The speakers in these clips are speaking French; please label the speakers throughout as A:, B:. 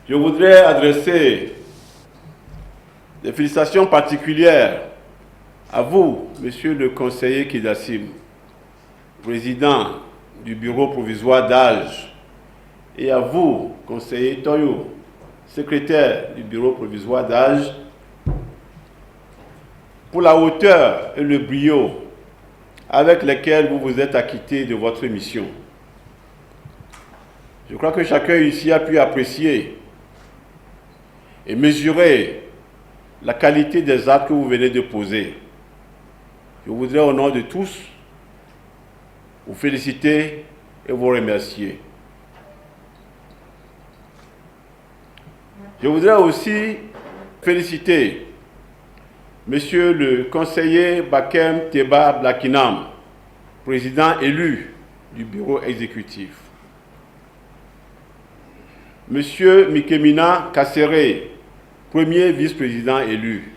A: Je voudrais adresser des félicitations particulières à vous, monsieur le conseiller Kidassim, président du bureau provisoire d'âge, et à vous, conseiller Toyo, secrétaire du bureau provisoire d'âge, pour la hauteur et le brio avec lesquels vous vous êtes acquittés de votre mission. Je crois que chacun ici a pu apprécier et mesurer la qualité des actes que vous venez de poser. Je voudrais au nom de tous vous féliciter et vous remercier. Je voudrais aussi féliciter Monsieur le conseiller Bakem Teba Blakinam, président élu du bureau exécutif. Monsieur Mikemina Kassere, premier vice-président élu.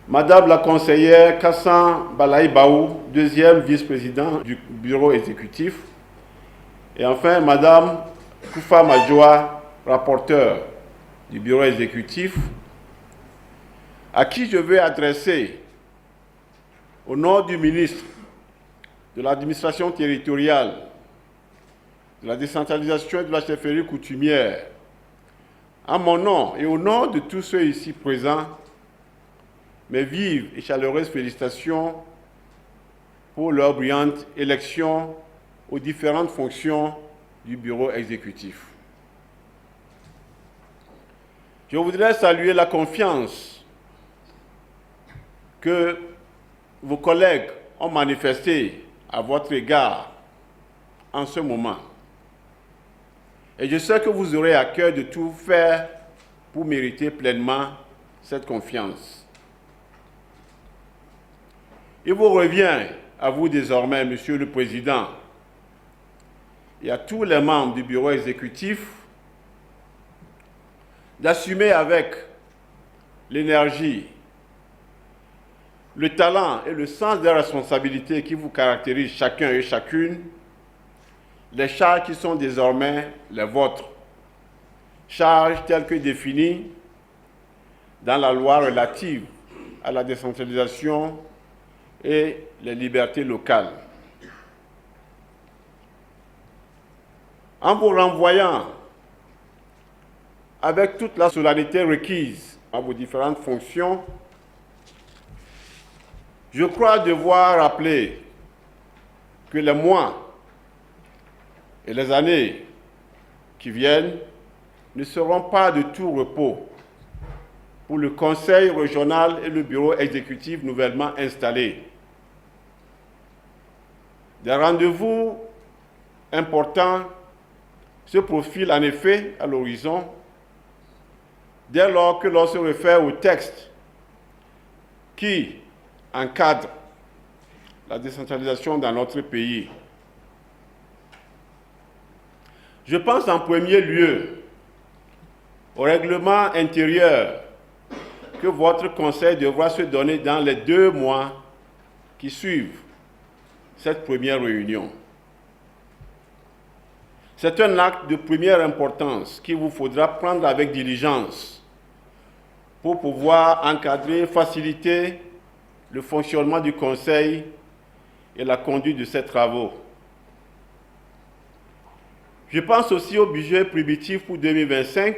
A: Madame la conseillère Kassan Balaïbaou, deuxième vice-président du bureau exécutif. Et enfin, Madame Koufa Majoa, rapporteur du bureau exécutif, à qui je veux adresser, au nom du ministre de l'administration territoriale, de la décentralisation et de la chefferie coutumière, en mon nom et au nom de tous ceux ici présents, mes vives et chaleureuses félicitations pour leur brillante élection aux différentes fonctions du bureau exécutif. Je voudrais saluer la confiance que vos collègues ont manifestée à votre égard en ce moment. Et je sais que vous aurez à cœur de tout faire pour mériter pleinement cette confiance. Il vous revient à vous désormais, Monsieur le Président, et à tous les membres du bureau exécutif d'assumer avec l'énergie, le talent et le sens des responsabilités qui vous caractérisent chacun et chacune, les charges qui sont désormais les vôtres, charges telles que définies dans la loi relative à la décentralisation et les libertés locales. En vous renvoyant avec toute la solennité requise à vos différentes fonctions, je crois devoir rappeler que les mois et les années qui viennent ne seront pas de tout repos pour le Conseil régional et le bureau exécutif nouvellement installés. Des rendez-vous importants se profilent en effet à l'horizon dès lors que l'on se réfère au texte qui encadre la décentralisation dans notre pays. Je pense en premier lieu au règlement intérieur que votre conseil devra se donner dans les 2 mois qui suivent cette première réunion. C'est un acte de première importance qu'il vous faudra prendre avec diligence pour pouvoir encadrer, faciliter le fonctionnement du Conseil et la conduite de ses travaux. Je pense aussi au budget prohibitif pour 2025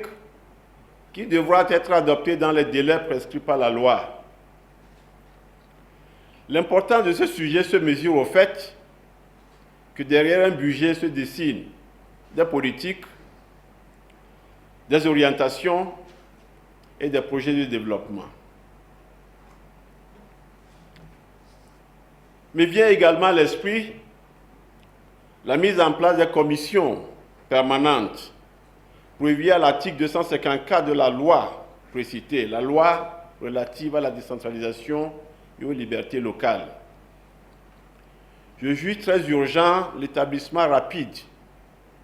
A: qui devra être adopté dans les délais prescrits par la loi. L'importance de ce sujet se mesure au fait que derrière un budget se dessinent des politiques, des orientations et des projets de développement. Mais vient également à l'esprit la mise en place des commissions permanentes prévues à l'article 254 de la loi précitée, la loi relative à la décentralisation et aux libertés locales. Je juge très urgent l'établissement rapide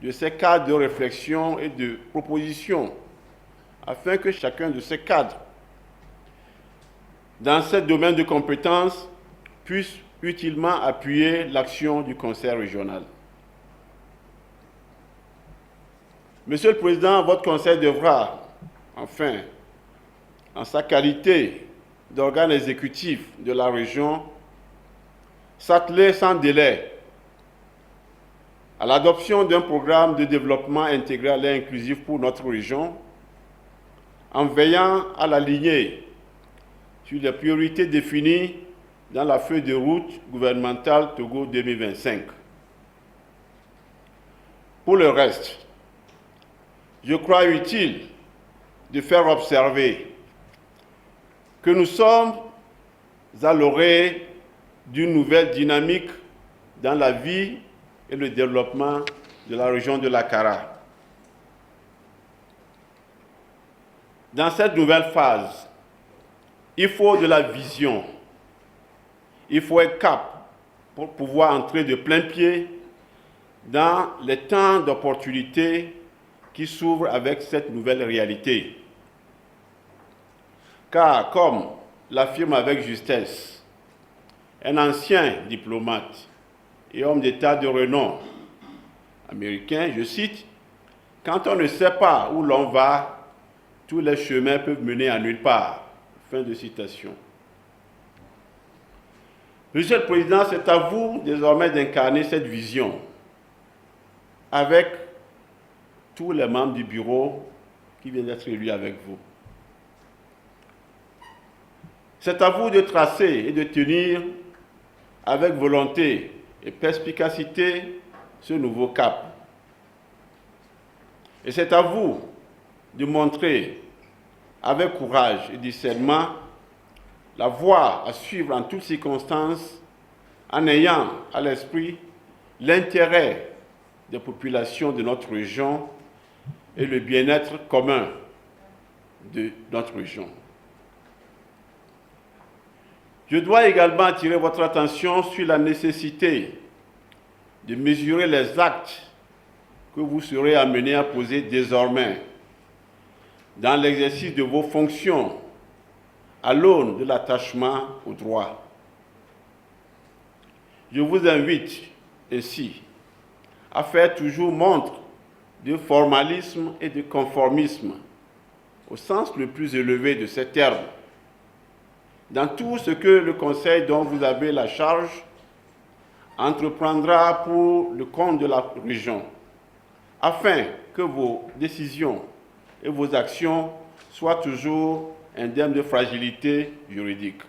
A: de ces cadres de réflexion et de proposition afin que chacun de ces cadres, dans ce domaine de compétences, puisse utilement appuyer l'action du Conseil régional. Monsieur le Président, votre Conseil devra, enfin, en sa qualité d'organe exécutif de la région, s'atteler sans délai à l'adoption d'un programme de développement intégral et inclusif pour notre région, en veillant à l'aligner sur les priorités définies dans la feuille de route gouvernementale Togo 2025. Pour le reste, je crois utile de faire observer que nous sommes à l'orée d'une nouvelle dynamique dans la vie et le développement de la région de la Kara. Dans cette nouvelle phase, il faut de la vision, il faut être cap pour pouvoir entrer de plein pied dans les temps d'opportunité qui s'ouvrent avec cette nouvelle réalité. Car, comme l'affirme avec justesse un ancien diplomate et homme d'État de renom américain, je cite, « Quand on ne sait pas où l'on va, tous les chemins peuvent mener à nulle part. » Fin de citation. Monsieur le Président, c'est à vous désormais d'incarner cette vision avec tous les membres du bureau qui viennent d'être élus avec vous. C'est à vous de tracer et de tenir avec volonté et perspicacité ce nouveau cap. Et c'est à vous de montrer avec courage et discernement la voie à suivre en toutes circonstances en ayant à l'esprit l'intérêt des populations de notre région et le bien-être commun de notre région. Je dois également attirer votre attention sur la nécessité de mesurer les actes que vous serez amenés à poser désormais dans l'exercice de vos fonctions à l'aune de l'attachement au droit. Je vous invite ainsi à faire toujours montre de formalisme et de conformisme au sens le plus élevé de ces termes dans tout ce que le Conseil dont vous avez la charge entreprendra pour le compte de la région, afin que vos décisions et vos actions soient toujours indemnes de fragilité juridique.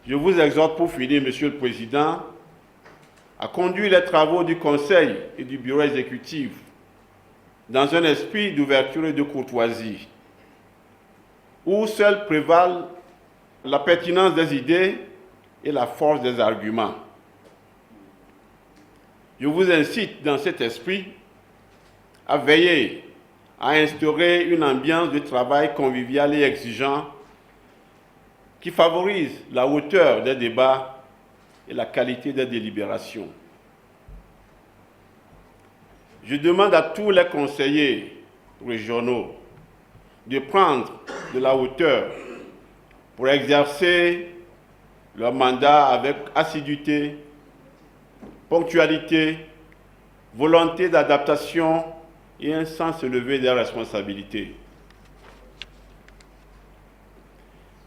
A: Je vous exhorte pour finir, Monsieur le Président, à conduire les travaux du Conseil et du Bureau exécutif dans un esprit d'ouverture et de courtoisie, où seul prévalent la pertinence des idées et la force des arguments. Je vous incite dans cet esprit à veiller à instaurer une ambiance de travail convivial et exigeant qui favorise la hauteur des débats et la qualité des délibérations. Je demande à tous les conseillers régionaux de prendre de la hauteur pour exercer leur mandat avec assiduité, ponctualité, volonté d'adaptation et un sens élevé des responsabilités.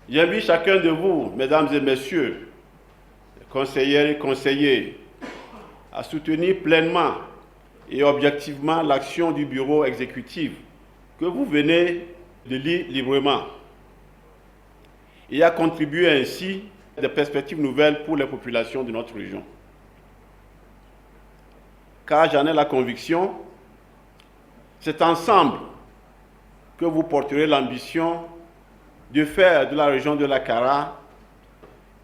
A: J'invite chacun de vous, mesdames et messieurs, conseillères et conseillers, à soutenir pleinement et objectivement l'action du bureau exécutif que vous venez de lire librement et à contribuer ainsi à des perspectives nouvelles pour les populations de notre région. Car j'en ai la conviction, c'est ensemble que vous porterez l'ambition de faire de la région de la Kara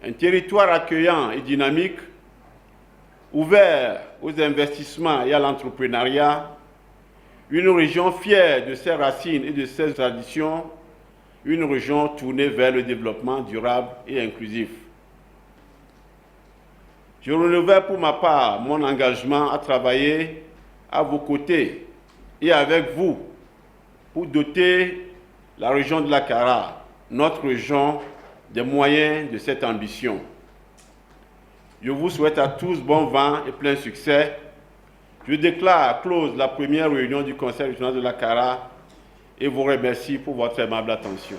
A: un territoire accueillant et dynamique, ouvert aux investissements et à l'entrepreneuriat, une région fière de ses racines et de ses traditions, une région tournée vers le développement durable et inclusif. Je renouvelle pour ma part mon engagement à travailler à vos côtés et avec vous pour doter la région de la Kara, notre région, des moyens de cette ambition. Je vous souhaite à tous bon vent et plein succès. Je déclare close la première réunion du Conseil régional de la CARA et vous remercie pour votre aimable attention.